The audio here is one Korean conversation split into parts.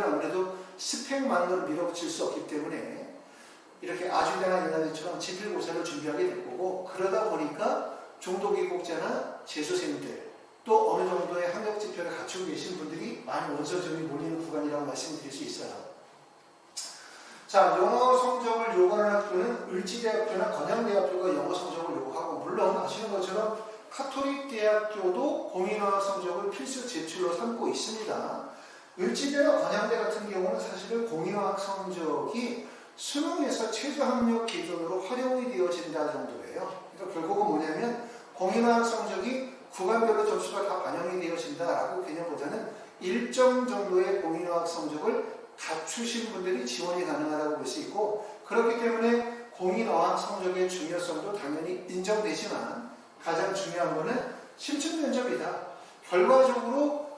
문제들은 아무래도 스펙만으로 밀어붙일 수 없기 때문에 이렇게 아주대나 연합대처럼 지필고사를 준비하게 될 거고, 그러다 보니까 종도기국자나 재수생들 또 어느 정도의 학력 지표를 갖추고 계신 분들이 많이 원서 지원이 몰리는 구간이라고 말씀드릴 수 있어요. 자, 영어 성적을 요구하는 학교는 을지대학교나 건양대학교가 영어 성적을 요구하고, 물론 아시는 것처럼 카톨릭 대학교도 공인어학 성적을 필수 제출로 삼고 있습니다. 을지대나 건양대 같은 경우는 사실은 공인어학 성적이 수능에서 최저 학력 기준으로 활용이 되어진다 정도예요. 그러니까 결국은 뭐냐면 공인어학 성적이 구간별로 점수가 다 반영이 되어진다라고 개념보다는 일정 정도의 공인어학 성적을 갖추신 분들이 지원이 가능하다고 볼 수 있고, 그렇기 때문에 공인어학 성적의 중요성도 당연히 인정되지만 가장 중요한 것은 심층 면접이다. 결과적으로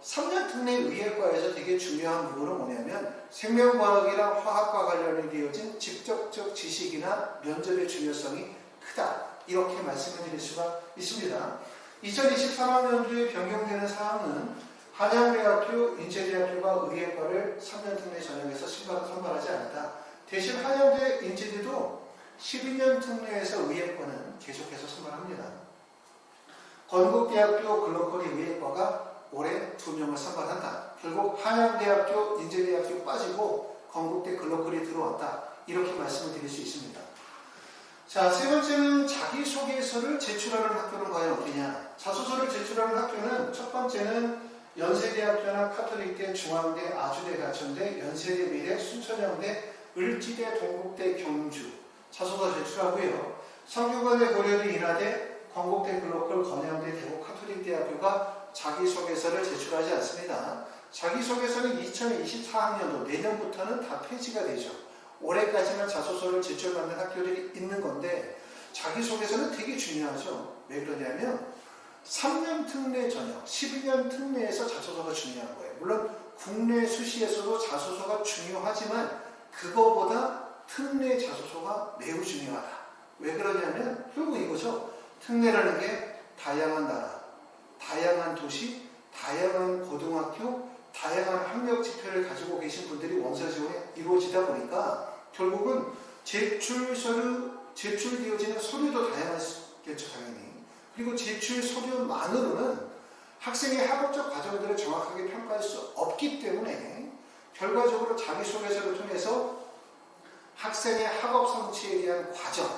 3년 특례 의예과에서 되게 중요한 부분은 뭐냐면 생명과학이랑 화학과 관련이 되어진 직접적 지식이나 면접의 중요성이 크다. 이렇게 말씀을 드릴 수가 있습니다. 2023학년도에 변경되는 사항은 한양대학교, 인제대학교가 의예과를 3년 특례 전형에서 선발하지 않았다. 대신 한양대, 인제대도 12년 특례에서 의예과는 계속해서 선발합니다. 건국대학교 글로컬 의예과가 올해 2명을 선발한다. 결국 한양대학교, 인제대학교 빠지고 건국대 글로컬이 들어왔다. 이렇게 말씀을 드릴 수 있습니다. 자, 세 번째는 자기소개서를 제출하는 학교는 과연 어디냐. 자소서를 제출하는 학교는 첫 번째는 연세대학교나 카톨릭대, 중앙대, 아주대, 가천대, 연세대, 미래, 순천향대, 을지대, 동국대, 경주 자소서 제출하고요. 성균관대, 고려대, 인하대, 건국대, 글로컬, 건양대, 대구, 카톨릭대학교가 자기소개서를 제출하지 않습니다. 자기소개서는 2024학년도 내년부터는 다 폐지가 되죠. 올해까지는 자소서를 제출받는 학교들이 있는 건데, 자기소개서는 되게 중요하죠. 왜 그러냐면 3년 특례 전형, 12년 특례에서 자소서가 중요한 거예요. 물론 국내 수시에서도 자소서가 중요하지만 그거보다 특례 자소서가 매우 중요하다. 왜 그러냐면 결국 이거죠. 특례라는 게 다양한 나라, 다양한 도시, 다양한 고등학교, 다양한 학력 지표를 가지고 계신 분들이 원서 지원이 이루어지다 보니까 결국은 제출되어지는 서류도 다양하겠죠, 당연히. 그리고 제출 서류만으로는 학생의 학업적 과정들을 정확하게 평가할 수 없기 때문에 결과적으로 자기소개서를 통해서 학생의 학업 성취에 대한 과정,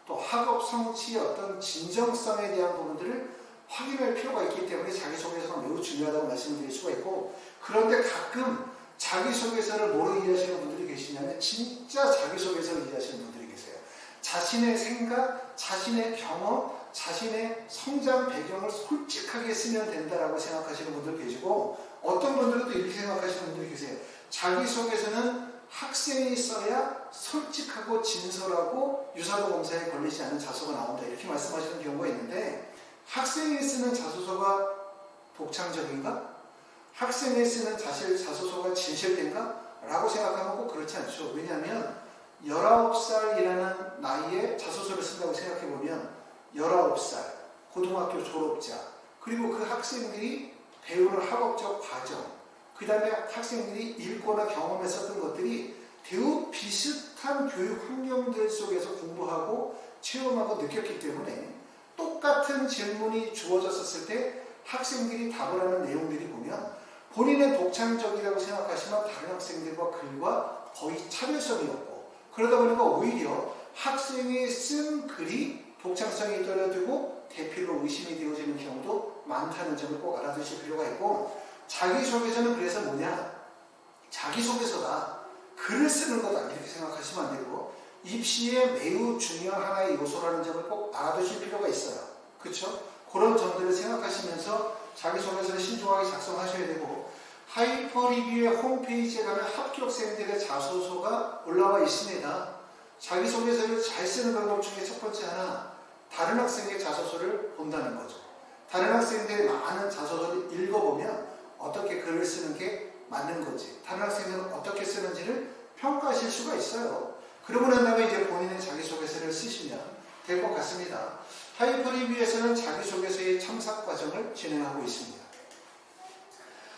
또 학업 성취의 어떤 진정성에 대한 부분들을 확인할 필요가 있기 때문에 자기소개서가 매우 중요하다고 말씀드릴 수가 있고, 그런데 가끔 자기소개서를 뭐로 이해하시는 분들이 계시냐면 진짜 자기소개서를 이해하시는 분들이 계세요. 자신의 생각, 자신의 경험, 자신의 성장 배경을 솔직하게 쓰면 된다라고 생각하시는 분들 계시고, 어떤 분들은 또 이렇게 생각하시는 분들이 계세요. 자기소개서는 학생이 써야 솔직하고 진솔하고 유사도 검사에 걸리지 않은 자소가 나온다, 이렇게 말씀하시는 경우가 있는데, 학생이 쓰는 자소서가 독창적인가? 학생이 쓰는 자소서가 진실된가? 라고 생각하면 꼭 그렇지 않죠. 왜냐하면 19살이라는 나이에 자소서를 쓴다고 생각해보면 19살, 고등학교 졸업자, 그리고 그 학생들이 배우는 학업적 과정, 그 다음에 학생들이 읽거나 경험했었던 것들이 대우 비슷한 교육 환경들 속에서 공부하고 체험하고 느꼈기 때문에 똑같은 질문이 주어졌을 때 학생들이 답을 하는 내용들이 보면 본인은 독창적이라고 생각하시면 다른 학생들과 글과 거의 차별성이 없고, 그러다 보니까 오히려 학생이 쓴 글이 독창성이 떨어지고 대필로 의심이 되어지는 경우도 많다는 점을 꼭 알아두실 필요가 있고, 자기소개서는 그래서 뭐냐? 자기소개서가 글을 쓰는 거다, 이렇게 생각하시면 안 되고 입시에 매우 중요한 하나의 요소라는 점을 꼭 알아두실 필요가 있어요. 그렇죠? 그런 점들을 생각하시면서 자기소개서를 신중하게 작성하셔야 되고, 하이퍼리뷰의 홈페이지에 가면 합격생들의 자소서가 올라와 있습니다. 자기소개서를 잘 쓰는 방법 중에 첫 번째 하나, 다른 학생의 자소서를 본다는 거죠. 다른 학생들의 많은 자소서를 읽어보면 어떻게 글을 쓰는 게 맞는 건지, 다른 학생들은 어떻게 쓰는지를 평가하실 수가 있어요. 그러고 난 다음에 이제 본인의 자기소개서를 쓰시면 될 것 같습니다. 하이퍼리뷰에서는 자기소개서의 첨삭 과정을 진행하고 있습니다.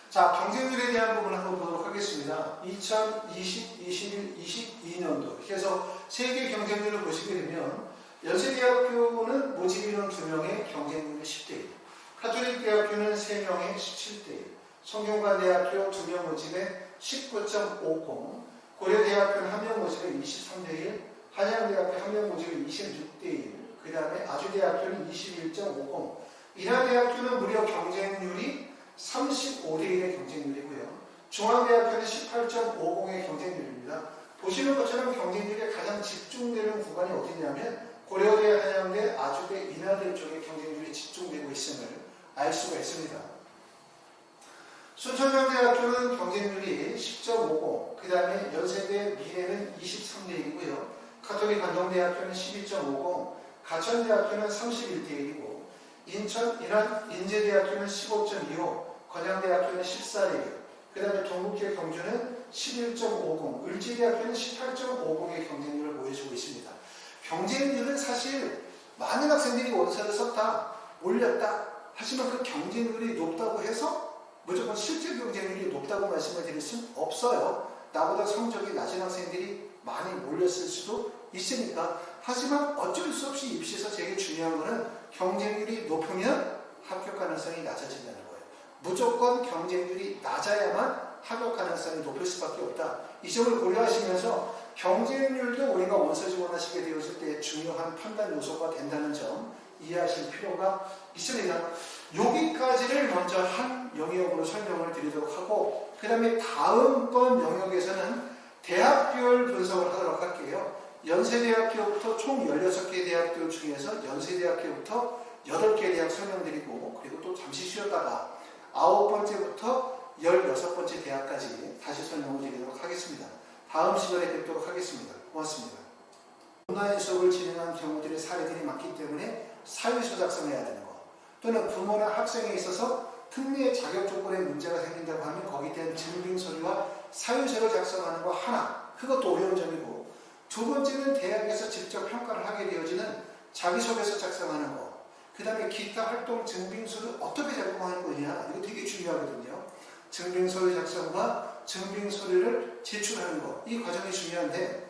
자, 경쟁률에 대한 부분 한번 보도록 하겠습니다. 2020, 21, 22년도. 그래서 세계 경쟁률을 보시게 되면 연세대학교는 모집 인원 2명의 경쟁률이 10대 1, 카톨릭대학교는 3명의 17대 1, 성균관대학교 2명 모집에 19.50, 고려대학교는 1명 모집에 23대 1, 한양대학교 1명 모집에 26대 1, 그 다음에 아주대학교는 21.50, 인하대학교는 무려 경쟁률이 35대 1의 경쟁률이고요. 중앙대학교는 18.50의 경쟁률입니다. 보시는 것처럼 경쟁률이 가장 집중되는 구간이 어디냐면 고려대, 한양대, 아주대, 인하대 쪽에 경쟁률이 집중되고 있음을 알 수가 있습니다. 순천향대학교는 경쟁률이 10.50, 그 다음에 연세대, 미래는 23대 1이고요. 가톨릭 관동대학교는 12.50, 가천대학교는 31대 1이고, 인천, 인제대학교는 15.25, 건양대학교는 14대 1, 그 다음에 동국대 경주는 11.50, 을지대학교는 18.50의 경쟁률을 보여주고 있습니다. 경쟁률은 사실 많은 학생들이 원서를 썼다, 올렸다, 하지만 그 경쟁률이 높다고 해서 무조건 실제 경쟁률이 높다고 말씀을 드릴 수는 없어요. 나보다 성적이 낮은 학생들이 많이 몰렸을 수도 있으니까. 하지만 어쩔 수 없이 입시에서 제일 중요한 거는 경쟁률이 높으면 합격 가능성이 낮아진다는 거예요. 무조건 경쟁률이 낮아야만 합격 가능성이 높을 수밖에 없다. 이 점을 고려하시면서 경쟁률도 우리가 원서 지원하시게 되었을 때 중요한 판단 요소가 된다는 점 이해하실 필요가 있습니다. 여기까지를 먼저 한 영역으로 설명을 드리도록 하고, 그 다음에 다음번 영역에서는 대학별 분석을 하도록 할게요. 연세대학교부터 총 16개 대학교 중에서 연세대학교부터 8개 대학 설명드리고, 그리고 또 잠시 쉬었다가 9번째부터 16번째 대학까지 다시 설명을 드리도록 하겠습니다. 다음 시간에 뵙도록 하겠습니다. 고맙습니다. 온라인 수업을 진행한 경우들의 사례들이 많기 때문에 사유서 작성해야 되는 거, 또는 부모나 학생에 있어서 특례 자격 조건에 문제가 생긴다고 하면 거기에 대한 증빙 서류와 사유서를 작성하는 거 하나, 그것도 어려운 점이고, 두 번째는 대학에서 직접 평가를 하게 되어지는 자기소개서 작성하는 거, 그 다음에 기타 활동 증빙서를 어떻게 작성하는 거냐, 이거 되게 중요하거든요. 증빙서류 작성과 증빙서류를 제출하는 거, 이 과정이 중요한데,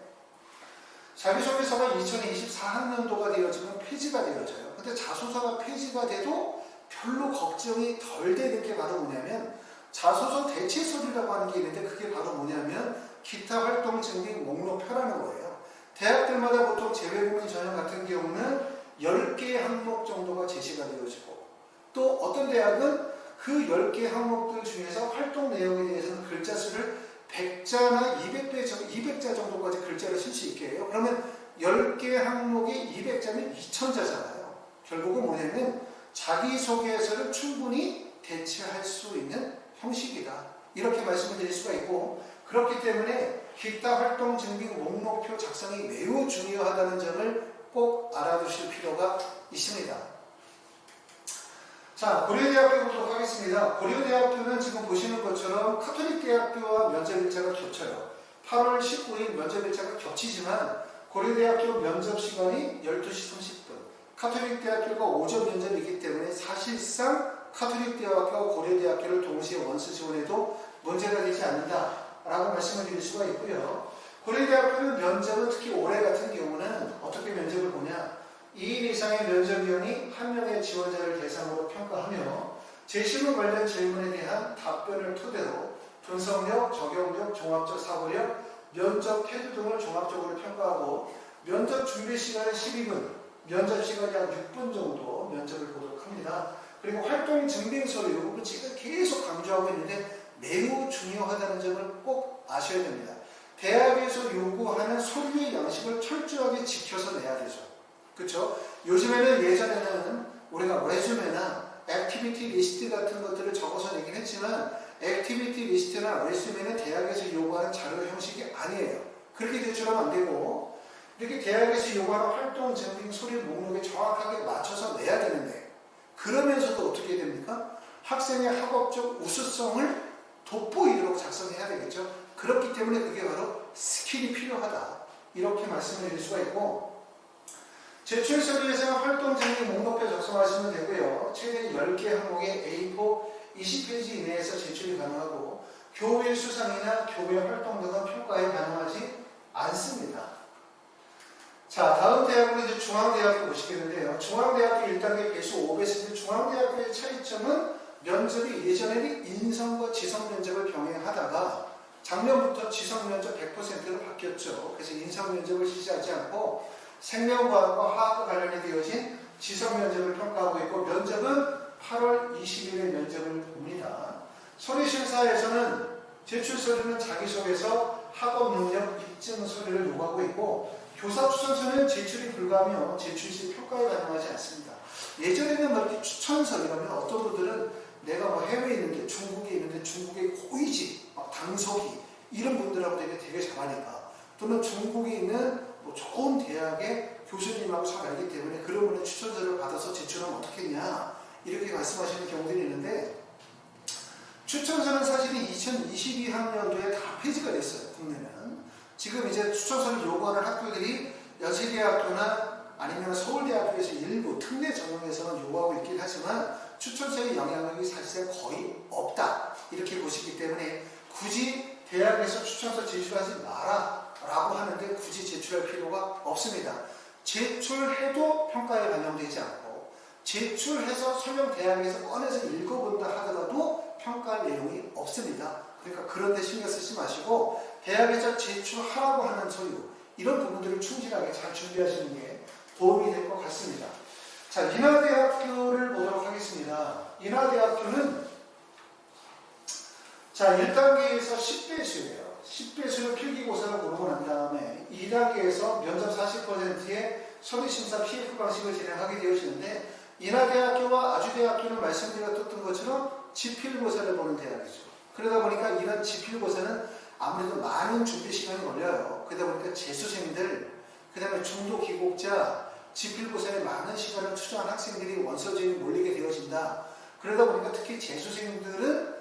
자기소개서가 2024학년도가 되어지면 폐지가 되어져요. 근데 자소서가 폐지가 돼도 별로 걱정이 덜 되는 게 바로 뭐냐면 자소서 대체 서류라고 하는 게 있는데, 그게 바로 뭐냐면 기타 활동 증빙 목록표라는 거예요. 대학들마다 보통 재외국민 전형 같은 경우는 10개 항목 정도가 제시가 되어지고, 또 어떤 대학은 그 10개 항목들 중에서 활동 내용에 대해서는 글자 수를 100자나 200자 정도까지 글자를 쓸 수 있게 해요. 그러면 10개 항목이 200자면 2000자잖아요. 결국은 뭐냐면 자기소개서를 충분히 대체할 수 있는 형식이다, 이렇게 말씀을 드릴 수가 있고, 그렇기 때문에 기타 활동 증빙 목록표 작성이 매우 중요하다는 점을 꼭 알아두실 필요가 있습니다. 자, 고려대학교 보도록 하겠습니다. 고려대학교는 지금 보시는 것처럼 카톨릭대학교와 면접일자가 겹쳐요. 8월 19일 면접일자가 겹치지만 고려대학교 면접시간이 12시 30분, 카톨릭대학교가 오전 면접이기 때문에 사실상 카톨릭대학교와 고려대학교를 동시에 원서 지원해도 문제가 되지 않는다라고 말씀을 드릴 수가 있고요. 고려대학교는 면접은 특히 올해 같은 경우는 어떻게 면접을 보냐, 2인 이상의 면접위원이 한 명의 지원자를 대상으로 평가하며 재실무 관련 질문에 대한 답변을 토대로 분석력, 적용력, 종합적 사고력, 면접 태도 등을 종합적으로 평가하고, 면접 준비 시간은 12분, 면접 시간이 약 6분 정도 면접을 보도록 합니다. 그리고 활동 증빙 서류, 이 부분 지금 계속 강조하고 있는데 매우 중요하다는 점을 꼭 아셔야 됩니다. 대학에서 요구하는 서류의 양식을 철저하게 지켜서 내야 되죠. 그렇죠? 요즘에는, 예전에는 우리가 레주메나 액티비티 리스트 같은 것들을 적어서 내긴 했지만, 액티비티 리스트나 레주메는 대학에서 요구하는 자료 형식이 아니에요. 그렇게 제출하면 안 되고, 이렇게 대학에서 요구하는 활동 증빙 서류 목록에 정확하게 맞춰서 내야 되는데, 그러면서도 어떻게 됩니까? 학생의 학업적 우수성을 돋보이도록 작성해야 되겠죠. 그렇기 때문에 그게 바로 스킬이 필요하다, 이렇게 말씀을 드릴 수가 있고, 제출 서류에서는 활동 증빙 목록표 작성하시면 되고요. 최대 10개 항목의 A4, 20페이지 이내에서 제출이 가능하고 교회 수상이나 교회 활동 등은 평가에 반영하지 않습니다. 자, 다음 대학으로 이제 중앙대학교 보시겠는데요. 중앙대학교 1단계 배수 5배수인데 중앙대학교의 차이점은 면접이 예전에는 인성과 지성 면접을 병행하다가 작년부터 지성 면접 100%로 바뀌었죠. 그래서 인성 면접을 실시하지 않고 생명과학과 화학과 관련이 되어진 지성 면접을 평가하고 있고 면접은 8월 20일에 면접을 봅니다. 서류심사에서는 제출 서류는 자기소개서, 학업 능력 입증 서류를 요구하고 있고 교사 추천서는 제출이 불가하며 제출 시 평가에 반영하지 않습니다. 예전에는 뭐 이렇게 추천서 이러면 어떤 분들은 내가 뭐 해외에 있는데 중국에 있는데 중국의 고위직, 당서기 이런 분들하고 되게 잘하니까 또는 중국에 있는 뭐 좋은 대학의 교수님하고 잘 알기 때문에 그런 분의 추천서를 받아서 제출하면 어떻겠냐 이렇게 말씀하시는 경우들이 있는데 추천서는 사실은 2022학년도에 다 폐지가 됐어요. 국내는. 지금 이제 추천서를 요구하는 학교들이 연세대학교나 아니면 서울대학교에서 일부 특례 전형에서는 요구하고 있긴 하지만 추천서의 영향력이 사실상 거의 없다 이렇게 보시기 때문에 굳이 대학에서 추천서 제출하지 마라 라고 하는데 굳이 제출할 필요가 없습니다. 제출해도 평가에 반영되지 않고 제출해서 설령 대학에서 꺼내서 읽어본다 하더라도 평가할 내용이 없습니다. 그러니까 그런 데 신경 쓰지 마시고 대학에서 제출하라고 하는 서류 이런 부분들을 충실하게 잘 준비하시는 게 도움이 될 것 같습니다. 자, 인하대학교를 보도록 하겠습니다. 인하대학교는 자 1단계에서 10배수예요. 10배수를 필기고사를 보고 난 다음에 2단계에서 면접 40%의 서류심사 PF 방식을 진행하게 되어지는데 인하대학교와 아주대학교는 말씀드렸던 것처럼 지필고사를 보는 대학이죠. 그러다 보니까 이런 지필고사는 아무래도 많은 준비 시간이 걸려요. 그러다 보니까 재수생들, 그 다음에 중도 기곡자, 지필고사에 많은 시간을 투자한 학생들이 원서지에 몰리게 되어진다. 그러다 보니까 특히 재수생들은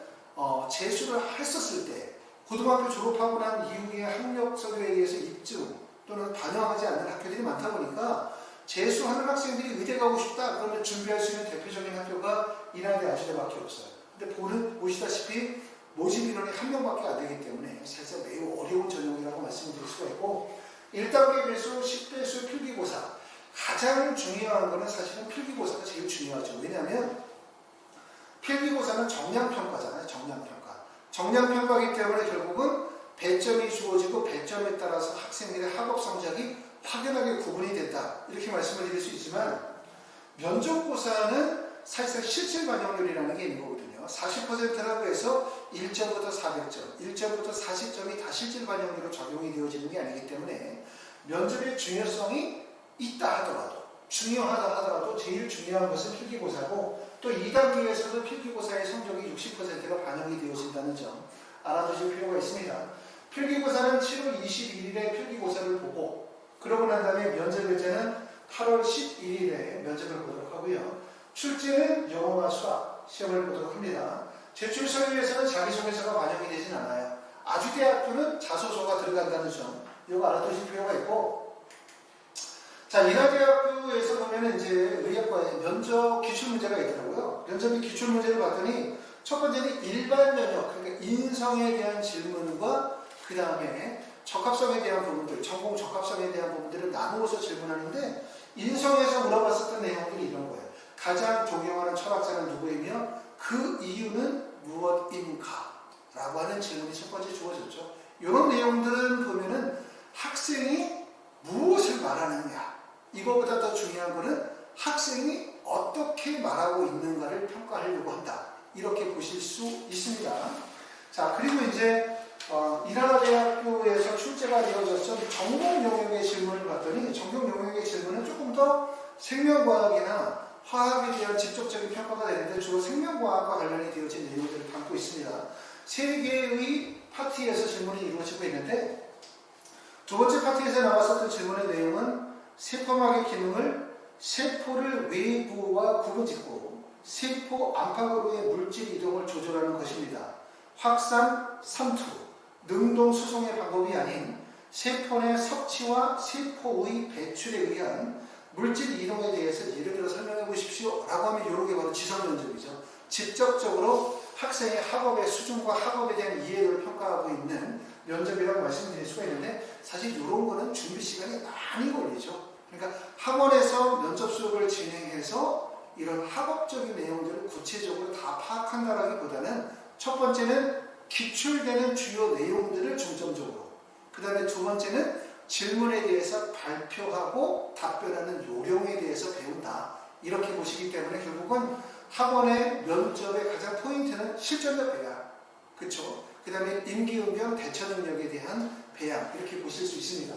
재수를 했었을 때 고등학교 졸업하고 난 이후에 학력 서류에 의해서 입증 또는 반영하지 않는 학교들이 많다 보니까 재수하는 학생들이 의대 가고 싶다 그러면 준비할 수 있는 대표적인 학교가 인하대 아주대밖에 없어요. 근데 보시다시피 모집 인원이 1명밖에 안 되기 때문에 사실 매우 어려운 전형이라고 말씀드릴 수가 있고 1단계 배수, 10배수 필기고사 가장 중요한 거는 사실은 필기고사가 제일 중요하죠. 왜냐하면 필기고사는 정량평가잖아요. 정량평가이기 때문에 결국은 배점이 주어지고 배점에 따라서 학생들의 학업 성적이 확연하게 구분이 된다. 이렇게 말씀을 드릴 수 있지만 면접고사는 사실상 실질 반영률이라는 게 있는 거거든요. 40%라고 해서 1점부터 400점, 1점부터 40점이 다 실질 반영률로 적용이 되어지는 게 아니기 때문에 면접의 중요성이 있다 하더라도 중요하다 하더라도 제일 중요한 것은 필기고사고 또 2단계에서도 필기고사의 성적이 60%가 반영이 되어진다는 점 알아두실 필요가 있습니다. 필기고사는 7월 21일에 필기고사를 보고 그러고 난 다음에 면접일자는 8월 11일에 면접을 보도록 하고요. 출제는 영어와 수학 시험을 보도록 합니다. 제출 서류에서는 자기소개서가 반영이 되진 않아요. 아주대학교는 자소서가 들어간다는 점 이거 알아두실 필요가 있고 자, 인하대학교에서 보면 이제 의학과에 면접 기출문제가 있더라고요. 면접의 기출문제를 봤더니 첫 번째는 일반 면역, 그러니까 인성에 대한 질문과 그 다음에 적합성에 대한 부분들, 전공 적합성에 대한 부분들을 나누어서 질문하는데 인성에서 물어봤었던 내용들이 이런 거예요. 가장 존경하는 철학자는 누구이며 그 이유는 무엇인가? 라고 하는 질문이 첫 번째 주어졌죠. 이런 내용들은 보면은 학생이 무엇을 말하느냐 이거보다 더 중요한 거는 학생이 어떻게 말하고 있는가를 평가하려고 한다. 이렇게 보실 수 있습니다. 자, 그리고 이제 인하대학교에서 출제가 되어졌던 전공 영역의 질문을 봤더니 전공 영역의 질문은 조금 더 생명과학이나 화학에 대한 직접적인 평가가 되는데 주로 생명과학과 관련이 되어진 내용들을 담고 있습니다. 3개의 파트에서 질문이 이루어지고 있는데 두 번째 파트에서 나왔었던 질문의 내용은 세포막의 기능을 세포를 외부와 구분짓고 세포 안팎으로의 물질 이동을 조절하는 것입니다. 확산, 삼투, 능동 수송의 방법이 아닌 세포 내 섭취와 세포의 배출에 의한 물질 이동에 대해서 예를 들어 설명해 보십시오 라고 하면 이런 게 바로 지성 면접이죠. 직접적으로 학생의 학업의 수준과 학업에 대한 이해도를 평가하고 있는 면접이라고 말씀드릴 수가 있는데 사실 이런 거는 준비 시간이 많이 걸리죠. 그러니까 학원에서 면접 수업을 진행해서 이런 학업적인 내용들을 구체적으로 다 파악한다라기보다는 첫 번째는 기출되는 주요 내용들을 중점적으로, 그 다음에 두 번째는 질문에 대해서 발표하고 답변하는 요령에 대해서 배운다. 이렇게 보시기 때문에 결국은 학원의 면접의 가장 포인트는 실전적 배양, 그렇죠? 그 다음에 임기응변 대처 능력에 대한 배양, 이렇게 보실 수 있습니다.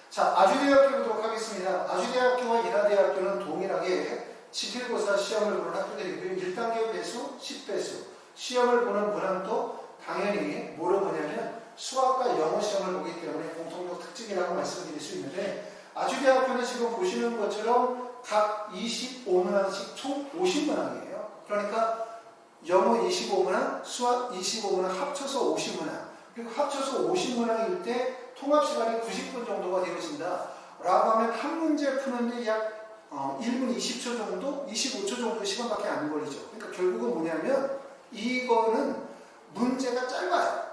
자, 아주대학교 보도록 하겠습니다. 아주대학교와 인하대학교는 동일하게 지필고사 시험을 보는 학교들이고요. 1단계 배수, 10배수. 시험을 보는 문항도 당연히 뭐로 보냐면 수학과 영어 시험을 보기 때문에 공통적 특징이라고 말씀드릴 수 있는데, 아주대학교는 지금 보시는 것처럼 각 25문항씩 총 50문항이에요. 그러니까 영어 25문항, 수학 25문항 합쳐서 50문항. 그리고 합쳐서 50문항일 때 통합시간이 90분 정도가 되어진다 라고 하면 한 문제 푸는데 약 1분 20초 정도, 25초 정도 시간밖에 안 걸리죠. 그러니까 결국은 뭐냐면 이거는 문제가 짧아요.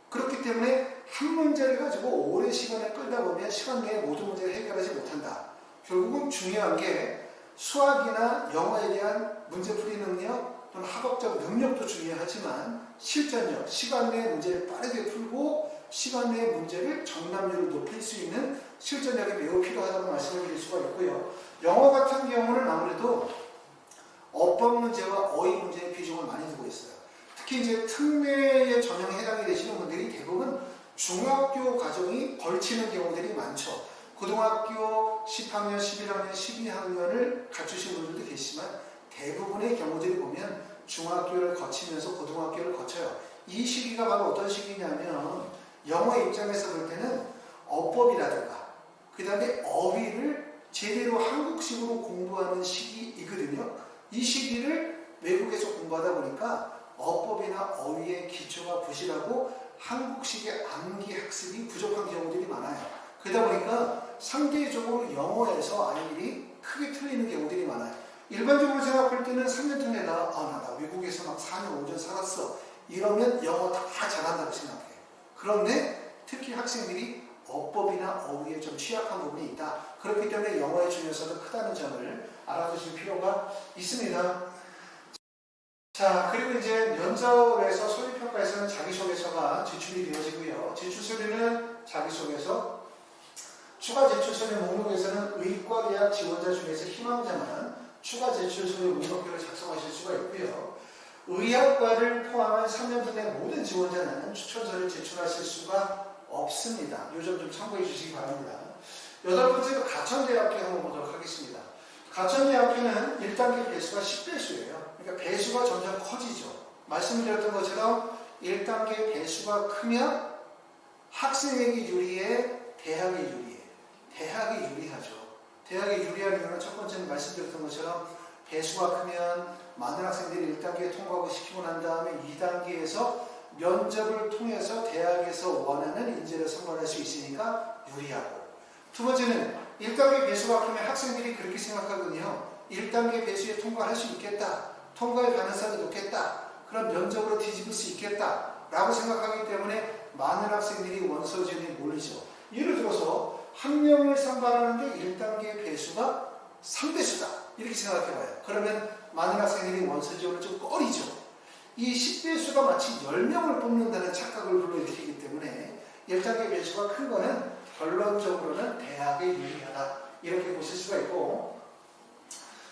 그렇기 때문에 한 문제를 가지고 오랜 시간을 끌다 보면 시간 내에 모든 문제를 해결하지 못한다. 결국은 중요한 게 수학이나 영어에 대한 문제풀이 능력 또는 학업적 능력도 중요하지만 실전력, 시간 내에 문제를 빠르게 풀고 시간 내에 문제를 정답률을 높일 수 있는 실전력이 매우 필요하다고 말씀을 드릴 수가 있고요. 영어 같은 경우는 아무래도 어법 문제와 어휘 문제의 비중을 많이 두고 있어요. 특히 이제 특례의 전형에 해당이 되시는 분들이 대부분 중학교 과정이 걸치는 경우들이 많죠. 고등학교 10학년, 11학년, 12학년을 갖추신 분들도 계시지만 대부분의 경우들이 보면 중학교를 거치면서 고등학교를 거쳐요. 이 시기가 바로 어떤 시기냐면 영어 입장에서 볼 때는 어법이라든가 그 다음에 어휘를 제대로 한국식으로 공부하는 시기이거든요. 이 시기를 외국에서 공부하다 보니까 어법이나 어휘의 기초가 부실하고 한국식의 암기 학습이 부족한 경우들이 많아요. 그러다 보니까 상대적으로 영어에서 아이들이 크게 틀리는 경우들이 많아요. 일반적으로 생각할 때는 3년 전에 나 외국에서 막 4년 5년 살았어 이러면 영어 다 잘한다고 생각해요. 그런데 특히 학생들이 어법이나 어휘에 좀 취약한 부분이 있다. 그렇기 때문에 영어의 중요성도 크다는 점을 알아두실 필요가 있습니다. 자, 그리고 이제 면접에서 소위평가에서는 자기소개서가 제출이 되어지고요. 제출서류는 자기소개서, 추가 제출서류 목록에서는 의과대학 지원자 중에서 희망자만 추가 제출서류 목록표를 작성하실 수가 있고요. 의학과를 포함한 3년 내 모든 지원자는 추천서를 제출하실 수가 없습니다. 이 점 좀 참고해 주시기 바랍니다. 8번째로 가천대학교 한번 보도록 하겠습니다. 가천대학교는 1단계 배수가 10배수예요. 그러니까 배수가 점점 커지죠. 말씀드렸던 것처럼 1단계 배수가 크면 학생에게 유리해, 대학에 유리해. 대학이 유리하죠. 대학이 유리한 이유는 첫 번째는 말씀드렸던 것처럼 배수가 크면 많은 학생들이 1단계에 통과하고 시키고 난 다음에 2단계에서 면접을 통해서 대학에서 원하는 인재를 선발할 수 있으니까 유리하고, 두 번째는 1단계 배수가 크면 학생들이 그렇게 생각하거든요. 1단계 배수에 통과할 수 있겠다. 통과의 가능성이 높겠다. 그럼 면접으로 뒤집을 수 있겠다. 라고 생각하기 때문에 많은 학생들이 원서지원에 몰리죠. 예를 들어서 한 명을 선발하는데 1단계 배수가 3배수다. 이렇게 생각해봐요. 그러면 많은 학생들이 원서지원을 좀 꺼리죠. 이 10배수가 마치 10명을 뽑는다는 착각을 불러일으키기 때문에 1단계 배수가 큰 거는 결론적으로는 대학에 유리하다. 이렇게 보실 수가 있고,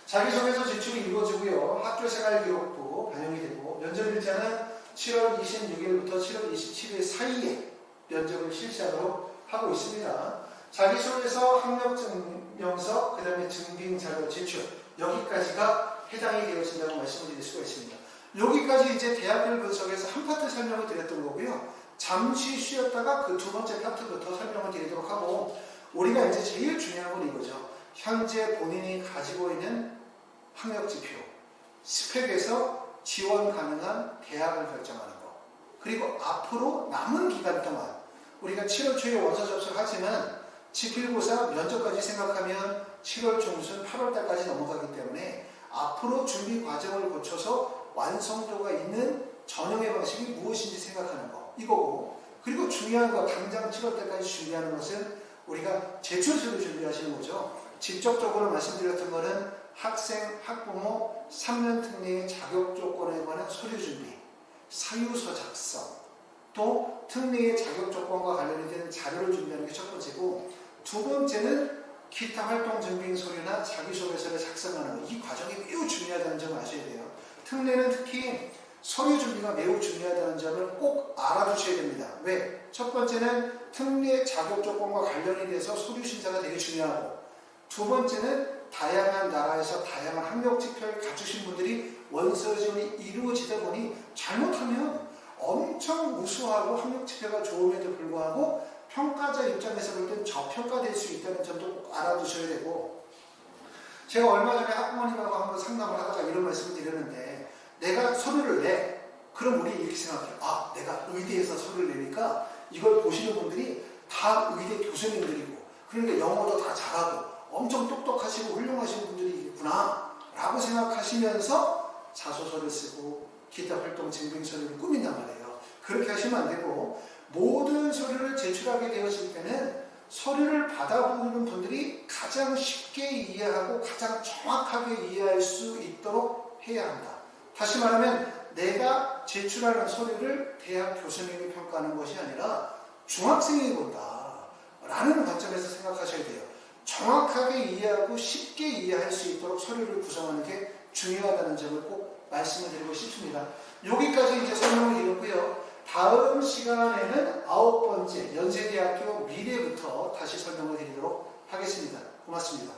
자기소개서 제출이 이루어지고요. 학교생활기록부 반영이 되고, 면접일자는 7월 26일부터 7월 27일 사이에 면접을 실시하도록 하고 있습니다. 자기소개서, 학력증명서, 그 다음에 증빙자료 제출, 여기까지가 해당이 되어진다고 말씀을 드릴 수가 있습니다. 여기까지 이제 대학별 분석에서 한 파트 설명을 드렸던 거고요. 잠시 쉬었다가 그 두 번째 파트부터 설명을 드리도록 하고, 우리가 이제 제일 중요한 건 이거죠. 현재 본인이 가지고 있는 학력지표, 스펙에서 지원 가능한 대학을 결정하는 거. 그리고 앞으로 남은 기간 동안 우리가 7월 초에 원서 접수하지만 지필고사 면접까지 생각하면 7월 중순 8월 달까지 넘어가기 때문에 앞으로 준비 과정을 거쳐서 완성도가 있는 전형의 방식이 무엇인지 생각하는 거 이거고, 그리고 중요한 거 당장 7월 때까지 준비하는 것은 우리가 제출서를 준비하시는 거죠. 직접적으로 말씀드렸던 거는 학생, 학부모 3년 특례의 자격 조건에 관한 서류 준비, 사유서 작성, 또 특례의 자격 조건과 관련이 되는 자료를 준비하는 게 첫 번째고, 두 번째는 기타 활동 증빙 서류나 자기소개서를 작성하는 것, 이 과정이 매우 중요하다는 점을 아셔야 돼요. 특례는 특히 서류 준비가 매우 중요하다는 점을 꼭 알아두셔야 됩니다. 왜? 첫 번째는 특례 자격 조건과 관련이 돼서 서류 심사가 되게 중요하고, 두 번째는 다양한 나라에서 다양한 학력 지표를 갖추신 분들이 원서 지원이 이루어지다 보니 잘못하면 엄청 우수하고 학력 지표가 좋음에도 불구하고 평가자 입장에서 볼 땐 저평가될 수 있다는 점도 꼭 알아두셔야 되고, 제가 얼마 전에 학부모님하고 한번 상담을 하다가 이런 말씀을 드렸는데, 내가 서류를 내. 그럼 우리 이렇게 생각해요. 아, 내가 의대에서 서류를 내니까 이걸 보시는 분들이 다 의대 교수님들이고, 그러니까 영어도 다 잘하고 엄청 똑똑하시고 훌륭하신 분들이 있구나 라고 생각하시면서 자소서를 쓰고 기타 활동 증빙 서류를 꾸민단 말이에요. 그렇게 하시면 안 되고, 모든 서류를 제출하게 되었을 때는 서류를 받아보는 분들이 가장 쉽게 이해하고 가장 정확하게 이해할 수 있도록 해야 한다. 다시 말하면 내가 제출하는 서류를 대학 교수님이 평가하는 것이 아니라 중학생이 본다 라는 관점에서 생각하셔야 돼요. 정확하게 이해하고 쉽게 이해할 수 있도록 서류를 구성하는 게 중요하다는 점을 꼭 말씀을 드리고 싶습니다. 여기까지 이제 설명을 드렸고요. 다음 시간에는 9번째 연세대학교 미래부터 다시 설명을 드리도록 하겠습니다. 고맙습니다.